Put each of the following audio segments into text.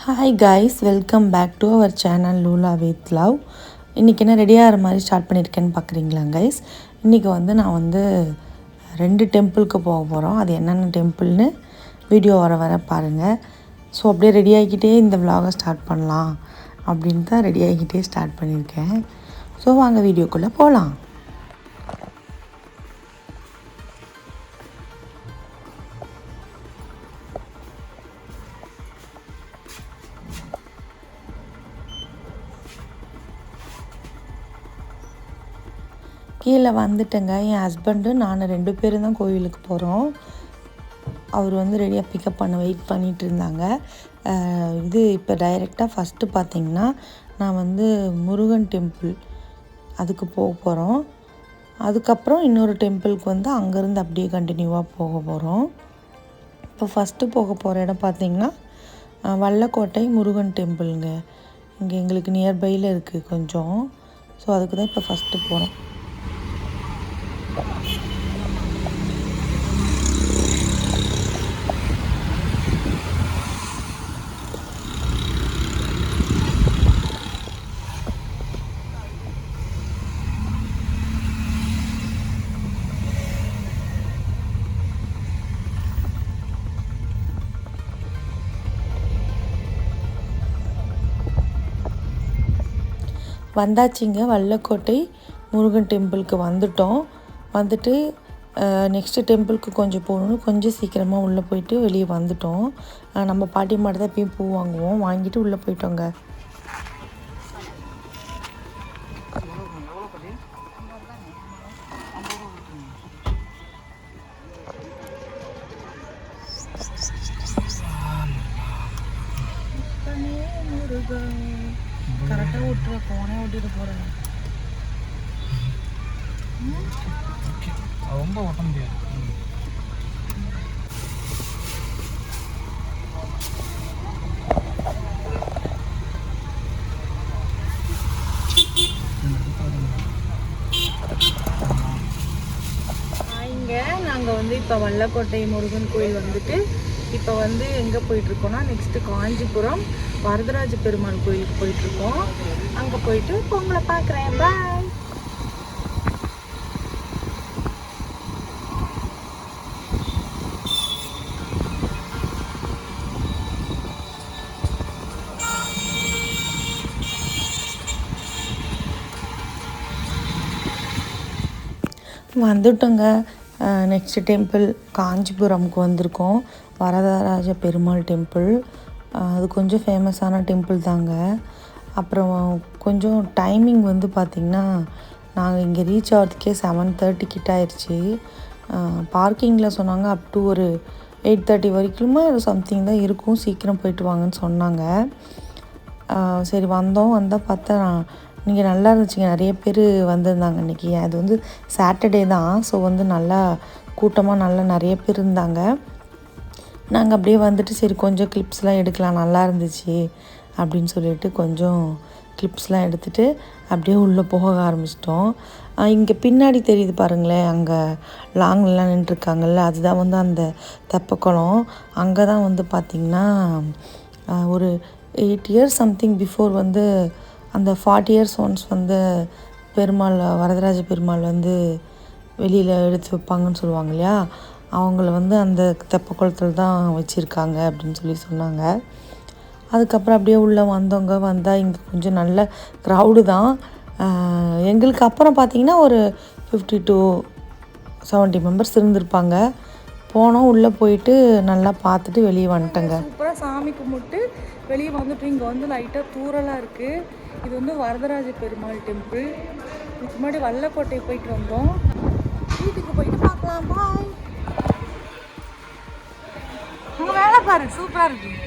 Hi guys, welcome back to our channel Lula with love. இன்றைக்கி என்ன ரெடியாகிற மாதிரி ஸ்டார்ட் பண்ணியிருக்கேன்னு பார்க்குறீங்களா கைஸ்? இன்றைக்கி நான் 2 டெம்பிளுக்கு போக போகிறோம். அது என்னென்ன டெம்பிள்னு வீடியோ வர பாருங்கள். ஸோ அப்படியே ரெடி ஆகிக்கிட்டே இந்த விலாகை ஸ்டார்ட் பண்ணலாம் அப்படின்னு தான் ரெடி ஆகிக்கிட்டே ஸ்டார்ட் பண்ணியிருக்கேன். ஸோ வாங்க வீடியோக்குள்ளே போகலாம். கீழே வந்துட்டேங்க. என் ஹஸ்பண்டு நான் 2 பேரும் தான் கோவிலுக்கு போகிறோம். அவர் ரெடியாக பிக்கப் பண்ண வெயிட் பண்ணிகிட்டு இருந்தாங்க. இது இப்போ டைரெக்டாக ஃபஸ்ட்டு பார்த்திங்கன்னா நான் முருகன் டெம்பிள் அதுக்கு போக போகிறோம். அதுக்கப்புறம் இன்னொரு டெம்பிளுக்கு அங்கேருந்து அப்படியே கண்டினியூவாக போக போகிறோம். இப்போ ஃபஸ்ட்டு போக போகிற இடம் பார்த்திங்கன்னா வல்லக்கோட்டை முருகன் டெம்பிளுங்க. இங்கே எங்களுக்கு நியர்பையில் இருக்குது கொஞ்சம். ஸோ அதுக்கு தான் இப்போ ஃபஸ்ட்டு போகிறோம். வந்தாச்சுங்க. வல்லக்கோட்டை முருகன் டெம்பிளுக்கு வந்துட்டு நெக்ஸ்ட்டு டெம்பிளுக்கு கொஞ்சம் போகணுன்னு கொஞ்சம் சீக்கிரமாக உள்ளே போயிட்டு வெளியே வந்துட்டோம். நம்ம பாட்டி மாட்டு தான் எப்பயும் பூ வாங்குவோம். வாங்கிட்டு உள்ளே போயிட்டோங்க. கரெக்டாக விட்டுற போனே ஓட்டிட்டு போகிறேன். ரொம்ப ஓட்ட முடியாது. இங்கே நாங்கள் இப்போ வல்லக்கோட்டை முருகன் கோயில் இப்போ எங்கே போயிட்டுருக்கோன்னா நெக்ஸ்ட்டு காஞ்சிபுரம் வரதராஜ பெருமாள் கோயிலுக்கு போயிட்டுருக்கோம். அங்கே போயிட்டு உங்களை பார்க்குறேன். பாய். வந்துட்டோங்க. நெக்ஸ்ட் டெம்பிள் காஞ்சிபுரம்க்கு வந்திருக்கோம். வரதராஜ பெருமாள் டெம்பிள். அது கொஞ்சம் ஃபேமஸான டெம்பிள் தாங்க. அப்புறம் கொஞ்சம் டைமிங் பார்த்திங்கன்னா நாங்கள் இங்கே ரீச் ஆகிறதுக்கே 7:30 கிட்ட ஆயிடுச்சு. பார்க்கிங்கில் சொன்னாங்க அப் டு ஒரு 8:30 வரைக்குமே சம்திங் தான் இருக்கும், சீக்கிரம் போயிட்டு வாங்கன்னு சொன்னாங்க. சரி வந்தால் பார்த்தா இன்றைக்கி நல்லா இருந்துச்சுங்க. நிறைய பேர் வந்திருந்தாங்க இன்றைக்கி. அது சாட்டர்டே தான். ஸோ நல்லா கூட்டமாக நிறைய பேர் இருந்தாங்க. நாங்கள் அப்படியே சரி கொஞ்சம் கிளிப்ஸ்லாம் எடுக்கலாம், நல்லா இருந்துச்சு அப்படின்னு சொல்லிட்டு கொஞ்சம் கிளிப்ஸ்லாம் எடுத்துகிட்டு அப்படியே உள்ளே போக ஆரம்பிச்சிட்டோம். இங்கே பின்னாடி தெரியுது பாருங்களேன், அங்கே லாங்லாம் நின்றுருக்காங்கல்ல, அதுதான் அந்த தெப்பக்குளம். அங்கே தான் பார்த்திங்கன்னா ஒரு 8 இயர்ஸ் சம்திங் பிஃபோர் அந்த 40 இயர்ஸ் ஒன்ஸ் பெருமாள் வரதராஜ பெருமாள் வெளியில் எடுத்து வைப்பாங்கன்னு சொல்லுவாங்க இல்லையா, அவங்கள அந்த தெப்பக்குளத்தில் தான் வச்சுருக்காங்க அப்படின்னு சொன்னாங்க. அதுக்கப்புறம் அப்படியே உள்ளே வந்தால் இங்கே கொஞ்சம் நல்ல க்ரௌடு தான். எங்களுக்கு அப்புறம் பார்த்திங்கன்னா ஒரு 50 to 70 மெம்பர்ஸ் இருந்திருப்பாங்க. போனோம், உள்ளே போயிட்டு நல்லா பார்த்துட்டு வெளியே வந்துட்டேங்க. சூப்பராக சாமி கும்பிட்டு வெளியே வந்துட்டு இங்கே லைட்டாக தூரலாக இருக்குது. இது வரதராஜ பெருமாள் டெம்பிள். இதுக்கு முன்னாடி வல்லக்கோட்டை போயிட்டு வந்தோம். வீட்டுக்கு போயிட்டு பார்க்கலாம். பாய். உங்கள் வேலை பாரு, சூப்பராக இருக்குது.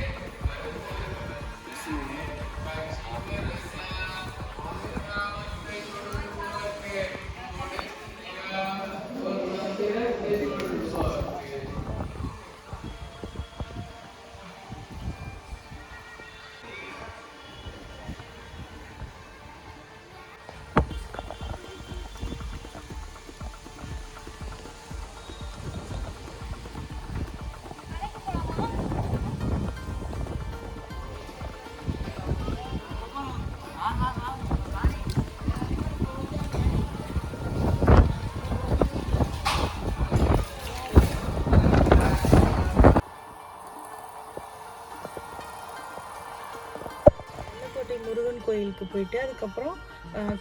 முருகன் கோயிலுக்கு போயிட்டு அதுக்கப்புறம்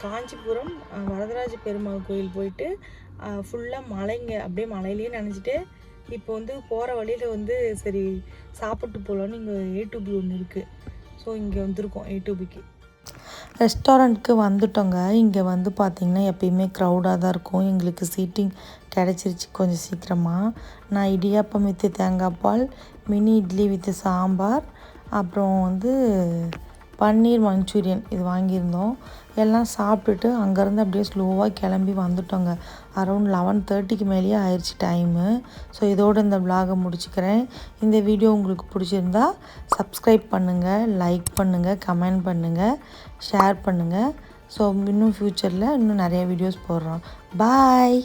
காஞ்சிபுரம் வரதராஜ பெருமாள் கோயில் போயிட்டு ஃபுல்லாக மலைங்க, அப்படியே மலையிலேயே நினச்சிட்டு இப்போ வந்து போகிற வழியில் வந்து சரி சாப்பிட்டு போகலான்னு இங்கே A2B ஒன்று இருக்குது. ஸோ இங்கே வந்திருக்கோம் A2Bக்கு. ரெஸ்டாரண்ட்டுக்கு வந்துட்டோங்க. இங்கே வந்து பார்த்திங்கன்னா எப்பயுமே க்ரௌடாக தான் இருக்கும். எங்களுக்கு சீட்டிங் கிடச்சிருச்சு கொஞ்சம் சீக்கிரமாக. நான் இடியாப்பம் வித்து தேங்காய் பால், மினி இட்லி வித்து சாம்பார், அப்புறம் வந்து பன்னீர் மஞ்சூரியன் இது வாங்கியிருந்தோம். எல்லாம் சாப்பிட்டுட்டு அங்கேருந்து அப்படியே ஸ்லோவாக கிளம்பி வந்துட்டோங்க. அரௌண்ட் 11:30க்கு மேலேயே ஆயிடுச்சு டைமு. ஸோ இதோடு இந்த விலாகை முடிச்சுக்கிறேன். இந்த வீடியோ உங்களுக்கு பிடிச்சிருந்தா சப்ஸ்கிரைப் பண்ணுங்கள், லைக் பண்ணுங்கள், கமெண்ட் பண்ணுங்கள், ஷேர் பண்ணுங்கள். ஸோ இன்னும் ஃப்யூச்சரில் இன்னும் நிறைய வீடியோஸ் போடுறோம். பாய்.